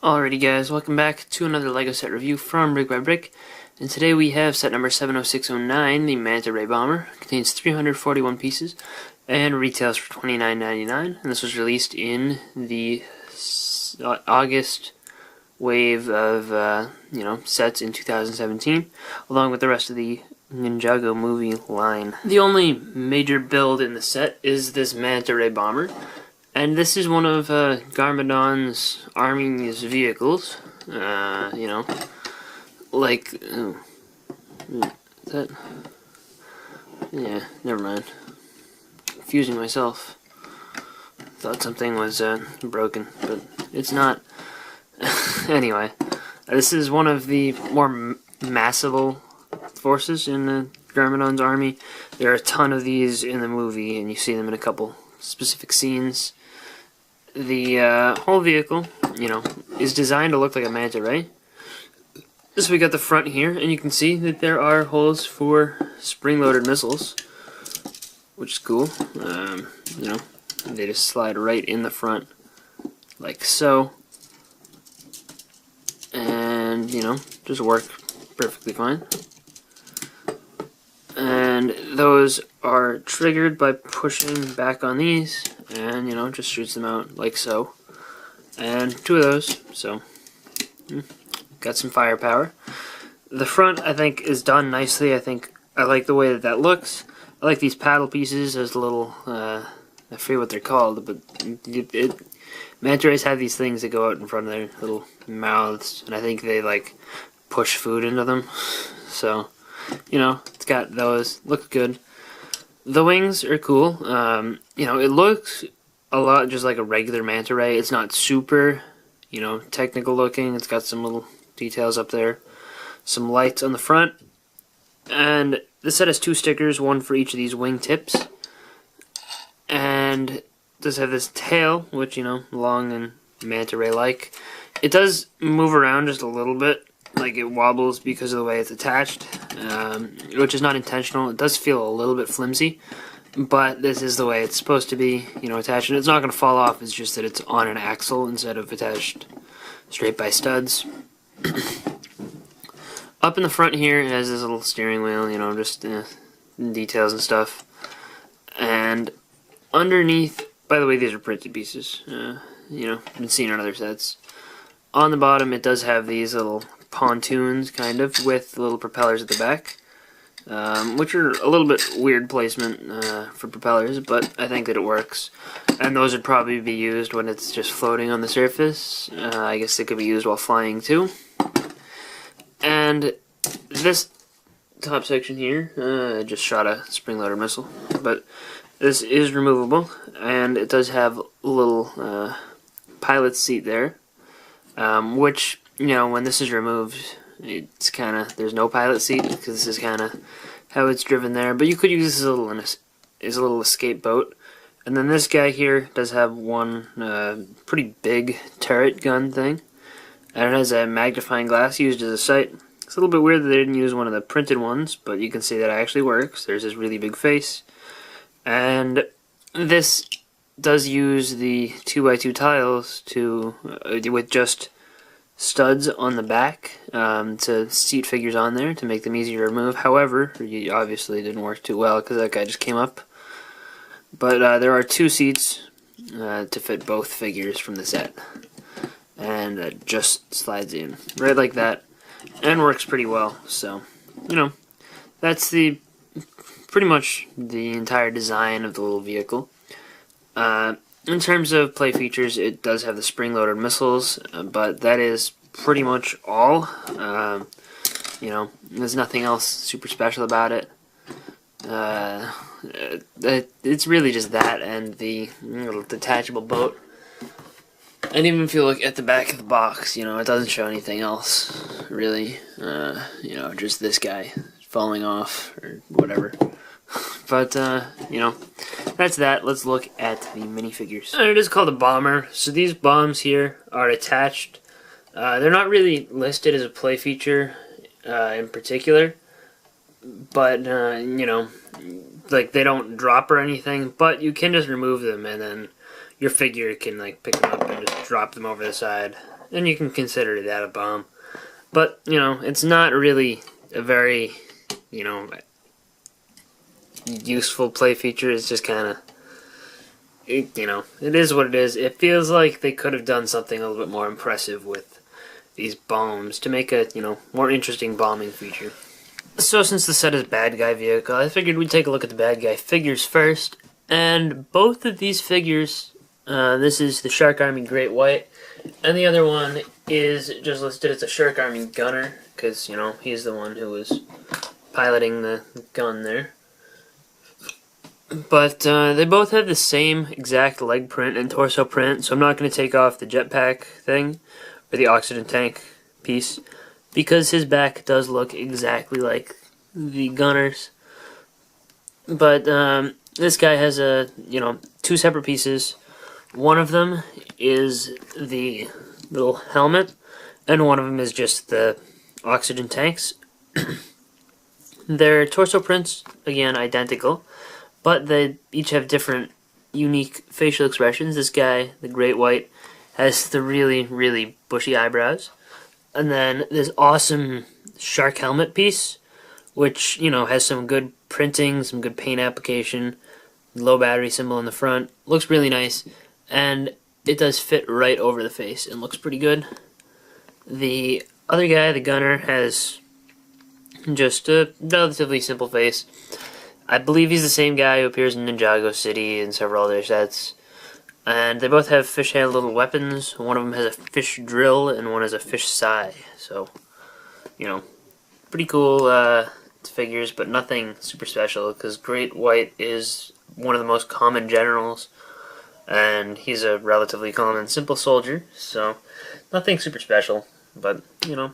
Alrighty guys, welcome back to another LEGO set review from BrickByBrick. And today we have set number 70609, the Manta Ray Bomber. It contains 341 pieces and retails for $29.99. And this was released in the August wave of sets in 2017, along with the rest of the Ninjago movie line. The only major build in the set is this Manta Ray Bomber. And this is one of Garmadon's army's vehicles. Like, is that? Yeah, never mind. Confusing myself. Thought something was broken, but it's not. Anyway, this is one of the more massive forces in Garmadon's army. There are a ton of these in the movie, and you see them in a couple specific scenes. The whole vehicle, is designed to look like a manta ray. So we got the front here, and you can see that there are holes for spring-loaded missiles, which is cool. They just slide right in the front, like so, and just work perfectly fine. And those are triggered by pushing back on these, and just shoots them out like so. And two of those, so got some firepower. The front, I think, is done nicely. I like the way that looks. I like these paddle pieces as little, I forget what they're called, but manta rays have these things that go out in front of their little mouths, and I think they like push food into them. So it's got those. Look good. The wings are cool. It looks a lot just like a regular manta ray. It's not super, technical looking. It's got some little details up there. Some lights on the front. And the set has two stickers, one for each of these wing tips. And it does have this tail, which, long and manta ray-like. It does move around just a little bit. Like it wobbles because of the way it's attached, which is not intentional. It does feel a little bit flimsy, but this is the way it's supposed to be, attached. And it's not going to fall off. It's just that it's on an axle instead of attached straight by studs. Up in the front here, it has this little steering wheel, just details and stuff. And underneath, by the way, these are printed pieces. Been seen on other sets. On the bottom, it does have these little pontoons, kind of, with little propellers at the back, which are a little bit weird placement for propellers, but I think that it works. And those would probably be used when it's just floating on the surface. I guess they could be used while flying too. And this top section here, I just shot a spring-loaded missile, but this is removable, and it does have a little pilot's seat there, which, when this is removed, it's kind of, there's no pilot seat, because this is kind of how it's driven there. But you could use this as a little escape boat. And then this guy here does have one pretty big turret gun thing. And it has a magnifying glass used as a sight. It's a little bit weird that they didn't use one of the printed ones, but you can see that it actually works. There's this really big face. And this does use the 2x2 tiles to, with just studs on the back to seat figures on there to make them easier to remove. However, it obviously didn't work too well because that guy just came up. But there are two seats to fit both figures from the set. And it just slides in right like that and works pretty well. So, that's pretty much the entire design of the little vehicle. In terms of play features, it does have the spring-loaded missiles, but that is pretty much all. There's nothing else super special about it. It's really just that and the little detachable boat. And even if you look at the back of the box, it doesn't show anything else, really. Just this guy falling off or whatever. But, that's that. Let's look at the minifigures. And it is called a bomber. So these bombs here are attached. They're not really listed as a play feature in particular. But, like they don't drop or anything. But you can just remove them and then your figure can like pick them up and just drop them over the side and you can consider that a bomb. But, you know, it's not really a very, you know, useful play feature. It's just kind of, you know, it is what it is. It feels like they could have done something a little bit more impressive with these bombs to make a, you know, more interesting bombing feature. So since the set is bad guy vehicle, I figured we'd take a look at the bad guy figures first. And both of these figures, this is the Shark Army Great White, and the other one is just listed as a Shark Army Gunner, because, you know, he's the one who was piloting the gun there. But they both have the same exact leg print and torso print, so I'm not going to take off the jetpack thing, or the oxygen tank piece, because his back does look exactly like the Gunner's. But this guy has you know, two separate pieces. One of them is the little helmet, and one of them is just the oxygen tanks. Their torso prints, again, identical, but they each have different unique facial expressions. This guy, the Great White, has the really, really bushy eyebrows. And then this awesome shark helmet piece, which, you know, has some good printing, some good paint application, low battery symbol in the front. Looks really nice, and it does fit right over the face and looks pretty good. The other guy, the Gunner, has just a relatively simple face. I believe he's the same guy who appears in Ninjago City and several other sets. And they both have fish-handled little weapons. One of them has a fish drill, and one has a fish sai. So, you know, pretty cool figures, but nothing super special, because Great White is one of the most common generals, and he's a relatively common, simple soldier, so nothing super special, but, you know,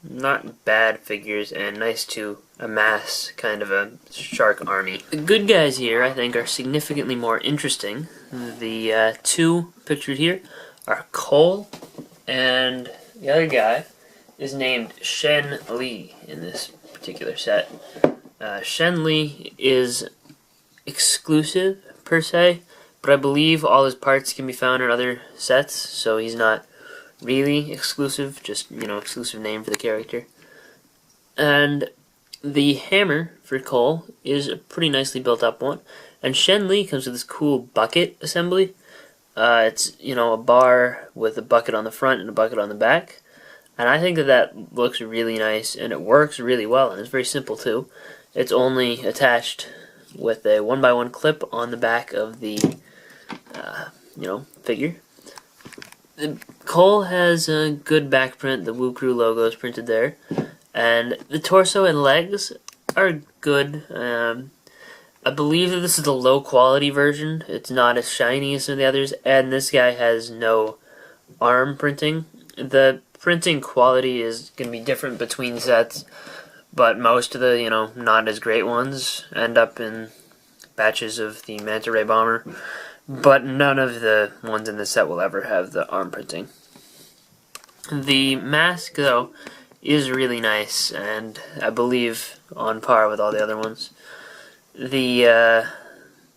not bad figures, and nice to amass kind of a shark army. The good guys here, I think, are significantly more interesting. The two pictured here are Cole, and the other guy is named Shen Li in this particular set. Shen Li is exclusive, per se, but I believe all his parts can be found in other sets, so he's not really exclusive, just, you know, exclusive name for the character. And the hammer for Cole is a pretty nicely built up one, and Shen Li comes with this cool bucket assembly. It's, you know, a bar with a bucket on the front and a bucket on the back, and I think that looks really nice, and it works really well, and it's very simple too. It's only attached with a 1x1 clip on the back of the you know, figure. Cole has a good back print. The Woo Crew logo is printed there, and the torso and legs are good. I believe that this is the low quality version. It's not as shiny as some of the others, and this guy has no arm printing. The printing quality is going to be different between sets, but most of the, you know, not as great ones end up in batches of the Manta Ray Bomber, but none of the ones in the set will ever have the arm printing. The mask, though, is really nice, and I believe on par with all the other ones. The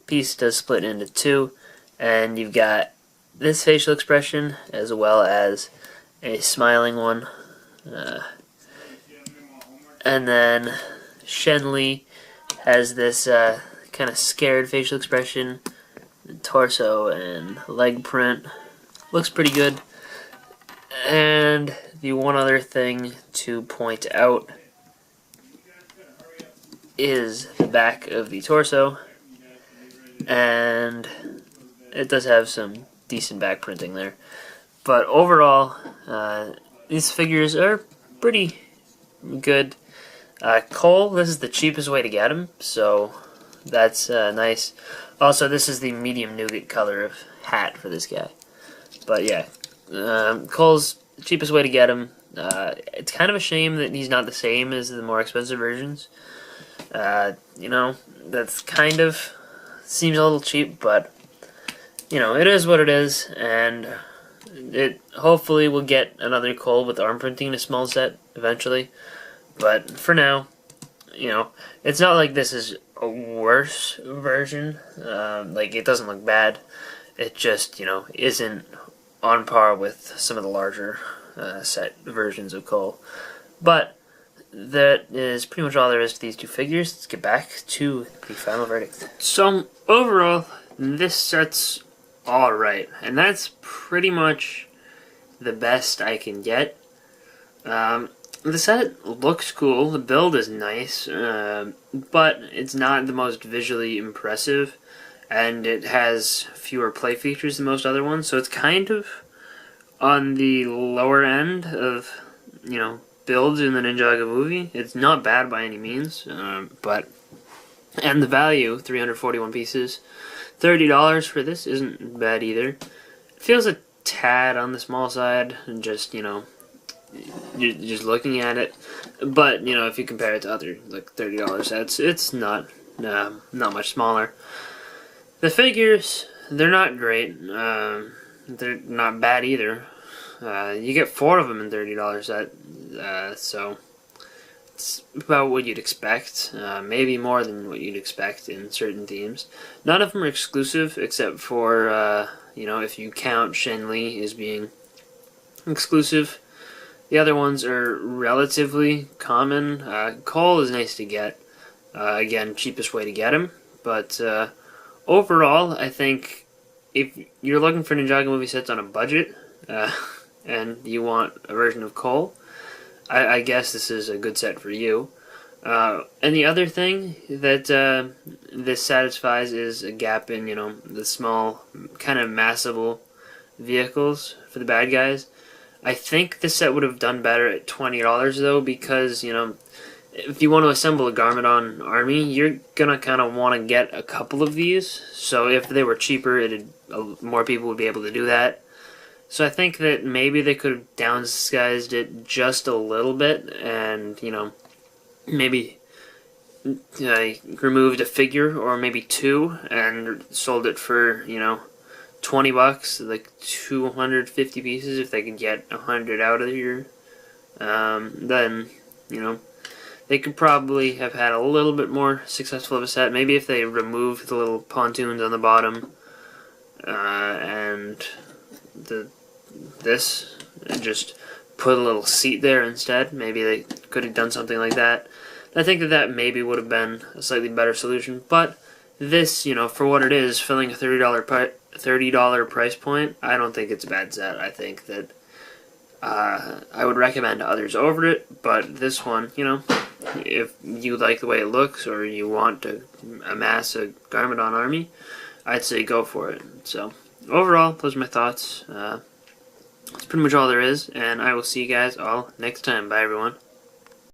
piece does split into two, and you've got this facial expression as well as a smiling one. And then Shen Li has this kind of scared facial expression, torso and leg print. Looks pretty good. And the one other thing to point out is the back of the torso, and it does have some decent back printing there. But overall, these figures are pretty good. Cole, this is the cheapest way to get him, so that's nice. Also, this is the medium nougat color of hat for this guy. But yeah, Cole's the cheapest way to get him. It's kind of a shame that he's not the same as the more expensive versions. You know, that's kind of seems a little cheap, but you know, it is what it is, and it hopefully will get another Cole with arm printing in a small set eventually. But for now, you know, it's not like this is a worse version. Like, it doesn't look bad. It just, you know, isn't on par with some of the larger set versions of Cole. But that is pretty much all there is to these two figures. Let's get back to the final verdict. So overall, this set's alright, and that's pretty much the best I can get. The set looks cool, the build is nice, but it's not the most visually impressive, and it has fewer play features than most other ones, so it's kind of on the lower end of, you know, builds in the Ninjago movie. It's not bad by any means, but, and the value, 341 pieces, $30 for this isn't bad either. It feels a tad on the small side, and just, you know, just looking at it, but you know, if you compare it to other like $30 sets, it's not much smaller. The figures, they're not great. They're not bad either. You get 4 of them in $30 set, so it's about what you'd expect. Maybe more than what you'd expect in certain themes. None of them are exclusive, except for you know, if you count Shen Li as being exclusive. The other ones are relatively common. Cole is nice to get. Again, cheapest way to get him. But overall, I think if you're looking for Ninjago movie sets on a budget, and you want a version of Cole, I guess this is a good set for you. And the other thing that this satisfies is a gap in, you know, the small, kind of massable vehicles for the bad guys. I think this set would have done better at $20 though, because, you know, if you want to assemble a Garmadon army, you're gonna kind of want to get a couple of these. So if they were cheaper, more people would be able to do that. So I think that maybe they could have downsized it just a little bit, and, you know, maybe removed a figure or maybe 2 and sold it for, you know, $20, like 250 pieces. If they could get 100 out of here, then, you know, they could probably have had a little bit more successful of a set. Maybe if they removed the little pontoons on the bottom and this, and just put a little seat there instead. Maybe they could have done something like that. I think that maybe would have been a slightly better solution. But this, you know, for what it is, filling a $30 price point, I don't think it's a bad set. I think that I would recommend others over it, but this one, you know, if you like the way it looks or you want to amass a Garmadon army, I'd say go for it. So overall, those are my thoughts. That's pretty much all there is, and I will see you guys all next time. Bye, everyone.